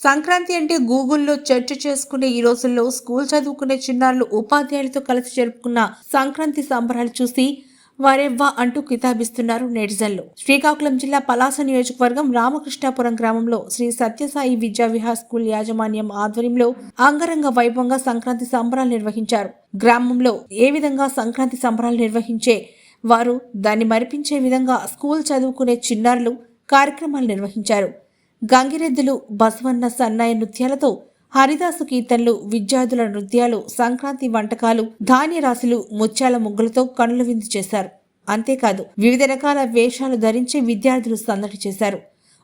సంక్రాంతి అంటే గూగుల్లో చర్చ చేసుకునే ఈ రోజుల్లో స్కూల్ చదువుకునే చిన్నారులు ఉపాధ్యాయులతో కలిసి జరుపుకున్న సంక్రాంతి సంబరాలు చూసి వారెవ్వా అంటూ కితాబిస్తున్నారు నెటిజన్లు. శ్రీకాకుళం జిల్లా పలాస నియోజకవర్గం రామకృష్ణాపురం గ్రామంలో శ్రీ సత్యసాయి విద్యా విహార్ స్కూల్ యాజమాన్యం ఆధ్వర్యంలో అంగరంగ వైభవంగా సంక్రాంతి సంబరాలు నిర్వహించారు. గ్రామంలో ఏ విధంగా సంక్రాంతి సంబరాలు నిర్వహించే వారు దాన్ని మరిపించే విధంగా స్కూల్ చదువుకునే చిన్నారులు కార్యక్రమాలు నిర్వహించారు. గంగిరెద్దులు, బసవన్న సన్నాయి నృత్యాలతో హరిదాసు కీర్తనలు, విద్యార్థుల నృత్యాలు, సంక్రాంతి వంటకాలు, ధాన్యరాశులు, ముత్యాల ముగ్గులతో కనుల విందు చేశారు. అంతేకాదు వివిధ రకాల వేషాలు ధరించి విద్యార్థులు సందడి చేశారు.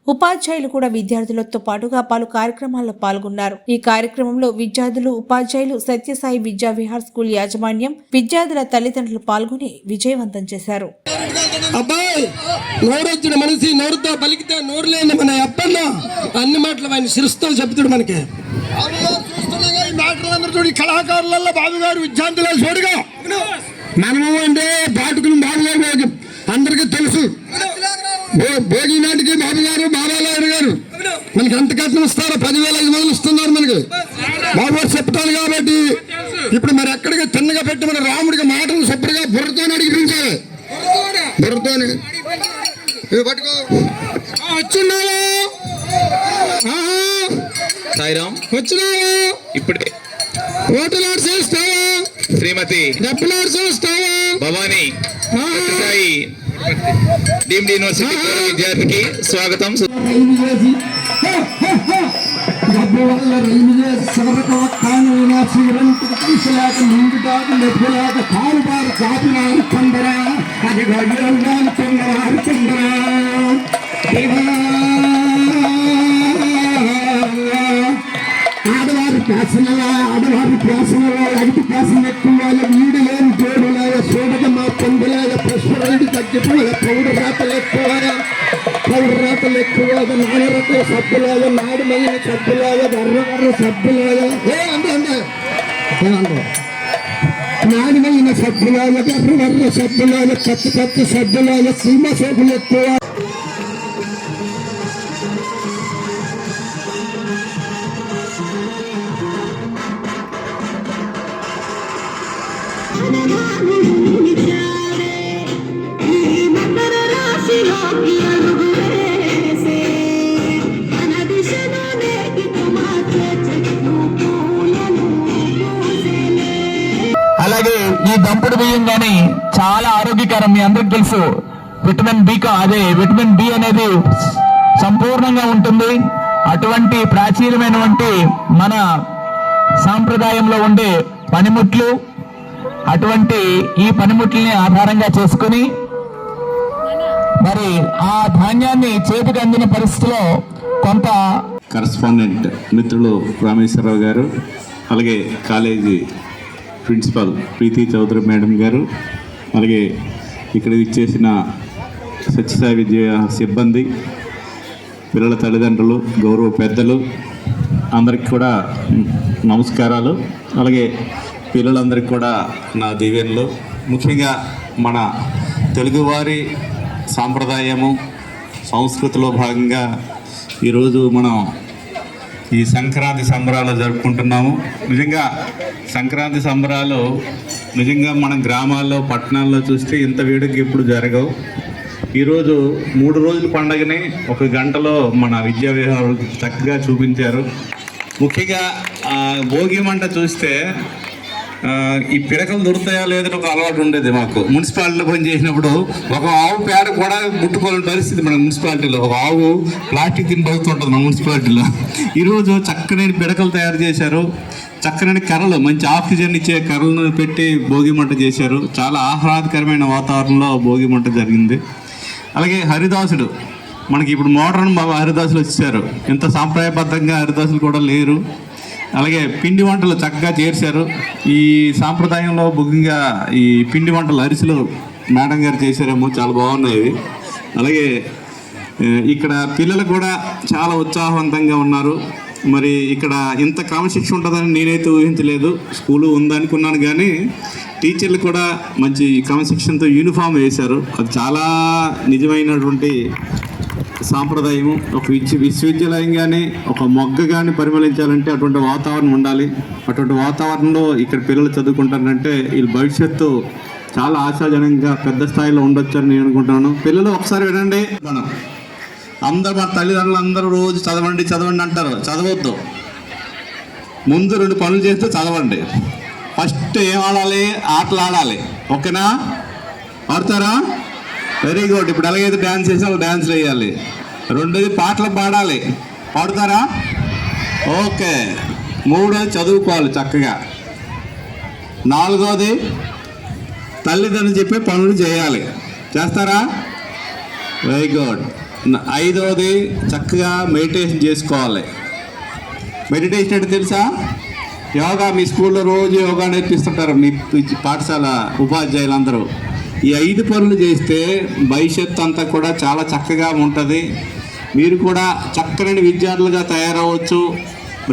ఉపాధ్యాయులు కూడా విద్యార్థులతో పాటుగా పలు కార్యక్రమాల్లో పాల్గొన్నారు. ఈ కార్యక్రమంలో విద్యార్థులు, ఉపాధ్యాయులు, సత్యసాయి విద్యా విహార్ స్కూల్ యాజమాన్యం, విద్యార్థుల తల్లిదండ్రులు పాల్గొని విజయవంతం చేశారు. అబ్బాయి నోరొచ్చిన మనిషి నోరుతో పలికితే నోరు లేని మన అప్పన్న అన్ని మాటలు ఆయన శిరస్తో చెప్తాడు. మనకి చూడు కళాకారులలో బాబుగారు విద్యార్థుల చూడుగా మనము అంటే పాటుకుని బాబుగారు అందరికీ తెలుసు. భోగి నాటికి బాబుగారు బాబాలాయుడు గారు మనకి ఎంత కట్నం ఇస్తారో 10,500 ఇస్తున్నారు మనకి బాబుగారు చెప్తాను. కాబట్టి ఇప్పుడు మరి ఎక్కడికి తిన్నగా పెట్టి మన రాముడికి మాటలు శుభ్రంగా బుర్రతో అడిగిపించాలి. బుర్రతోనే పట్టుకో వచ్చిన్నావా సాయిరామ్ వచ్చినావా ఇప్పుడే ఓటలాడు చేస్తావా శ్రీమతి డబ్బులాడు చేస్తావా భవానీ సాయి డీమ్డ్ యూనివర్సిటీ విద్యార్థికి స్వాగతం. డబ్బు వల్ల రైలు చివరకు కానైనా శ్రీరంతుడు కలిసిలేక నిండుటాకు నెప్పులేక కారుబారు కాపినారు కొందరా అది గడిరంగాలు కొందరారు కొందరా ఆడవారి పేసనలా అడిగి పేసన ఎక్కువ నీడు లేని తోడులాగా చూడక మా పొందులాగా పుష్పరైడు తగ్గిపోయే పౌరు రాతలు ఎక్కువ నానరత్న సబ్బులాగా నాడుమైన సబ్బులాగా వర్ర సబ్బులాగా నాడుమైన సబ్బులాగా వర్ర సబ్బులాగా కత్తి సబ్బులాగా సీమ సబ్బులు ఎక్కువ. అలాగే ఈ దంపుడు బియ్యం గాని చాలా ఆరోగ్యకరం. మీ అందరికి తెలుసు విటమిన్ విటమిన్ బి అనేది సంపూర్ణంగా ఉంటుంది. అటువంటి ప్రాచీనమైనటువంటి మన సాంప్రదాయంలో ఉండే పనిముట్లు, అటువంటి ఈ పనిముట్లని ఆధారంగా చేసుకుని మరి ఆ ధాన్యాన్ని చేతికి అందిన పరిస్థితిలో కొంత కరస్పాండెంట్ మిత్రులు రామేశ్వరరావు గారు, అలాగే కాలేజీ ప్రిన్సిపల్ ప్రీతి చౌదరి మేడం గారు, అలాగే ఇక్కడ ఇచ్చేసిన సత్యసాయి విద్య సిబ్బంది, పిల్లల తల్లిదండ్రులు, గౌరవ పెద్దలు అందరికి కూడా నమస్కారాలు. అలాగే పిల్లలందరికీ కూడా నా దీవెనలు. ముఖ్యంగా మన తెలుగువారి సాంప్రదాయము సంస్కృతిలో భాగంగా ఈరోజు మనం ఈ సంక్రాంతి సంబరాలు జరుపుకుంటున్నాము. నిజంగా సంక్రాంతి సంబరాలు నిజంగా మన గ్రామాల్లో పట్టణాల్లో చూస్తే ఇంత వేడుకగా ఎప్పుడు జరగవు. ఈరోజు 3 రోజుల పండుగని 1 గంటలో మన విద్యా విహారాలు చక్కగా చూపించారు. ముఖ్యంగా భోగి మంట చూస్తే ఈ పిడకలు దొరుకుతాయా లేదని ఒక అలవాటు ఉండేది మాకు. మున్సిపాలిటీలో పనిచేసినప్పుడు ఒక ఆవు పేడ కూడా ముట్టుకోలేని పరిస్థితి మన మున్సిపాలిటీలో. ఒక ఆవు ప్లాస్టిక్ తిని బతుకుతుంటుంది మన మున్సిపాలిటీలో. ఈరోజు చక్కని పిడకలు తయారు చేశారు, చక్కని కర్రలు, మంచి ఆక్సిజన్ ఇచ్చే కర్రలను పెట్టి భోగి మంట చేశారు. చాలా ఆహ్లాదకరమైన వాతావరణంలో భోగి మంట జరిగింది. అలాగే హరిదాసుడు, మనకి ఇప్పుడు మోడర్న్ హరిదాసులు వచ్చారు. ఇంత సాంప్రదాయబద్ధంగా హరిదాసులు కూడా లేరు. అలాగే పిండి వంటలు చక్కగా చేశారు. ఈ సాంప్రదాయంలో ముఖ్యంగా ఈ పిండి వంటలు అరిసెలు మేడం గారు చేశారేమో, చాలా బాగున్నాయి. అలాగే ఇక్కడ పిల్లలు కూడా చాలా ఉత్సాహవంతంగా ఉన్నారు. మరి ఇక్కడ ఇంత క్రమశిక్షణ ఉంటుందని నేనైతే ఊహించలేదు. స్కూలు ఉందనుకున్నాను కానీ టీచర్లు కూడా మంచి క్రమశిక్షణతో యూనిఫామ్ వేశారు. అది చాలా నిజమైనటువంటి సాంప్రదాయం. ఒక విశ్వవిద్యాలయం కానీ ఒక మొగ్గ కానీ పరిమళించాలంటే అటువంటి వాతావరణం ఉండాలి. అటువంటి వాతావరణంలో ఇక్కడ పిల్లలు చదువుకుంటారంటే వీళ్ళ భవిష్యత్తు చాలా ఆశాజనకంగా పెద్ద స్థాయిలో ఉండొచ్చని నేను అనుకుంటున్నాను. పిల్లలు ఒకసారి వినండి, మన తల్లిదండ్రులు అందరూ రోజు చదవండి చదవండి అంటారు. చదవద్దు, ముందు 2 పనులు చేస్తే చదవండి. ఫస్ట్ ఏం ఆడాలి? ఆటలు ఆడాలి. ఓకేనా? ఆడతారా? Very good. ఇప్పుడు ఎలాగైతే డ్యాన్స్ చేసి వాళ్ళు డ్యాన్స్లు వేయాలి. 2ది పాటలు పాడాలి. పాడుతారా? ఓకే. 3ది చదువుకోవాలి చక్కగా. 4ది తల్లిదండ్రులు చెప్పే పనులు చేయాలి. చేస్తారా? Very good. 5వది చక్కగా మెడిటేషన్ చేసుకోవాలి. మెడిటేషన్ అంటే తెలుసా? యోగా. మీ స్కూల్లో రోజు యోగా నేర్పిస్తుంటారు మీ పాఠశాల ఉపాధ్యాయులందరూ. ఈ 5 పనులు చేస్తే భవిష్యత్తు అంతా కూడా చాలా చక్కగా ఉంటుంది. మీరు కూడా చక్కని విద్యార్థులుగా తయారవచ్చు.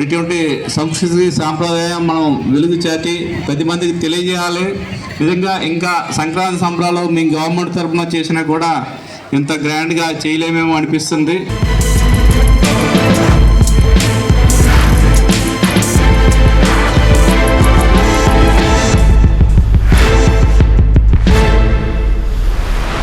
ఇటువంటి సంస్కృతి సాంప్రదాయం మనం వెలుగు చాటి 10 మందికి తెలియజేయాలి. నిజంగా ఇంకా సంక్రాంతి సంబరాలు మీ గవర్నమెంట్ తరఫున చేసినా కూడా ఇంత గ్రాండ్గా చేయలేమేమో అనిపిస్తుంది.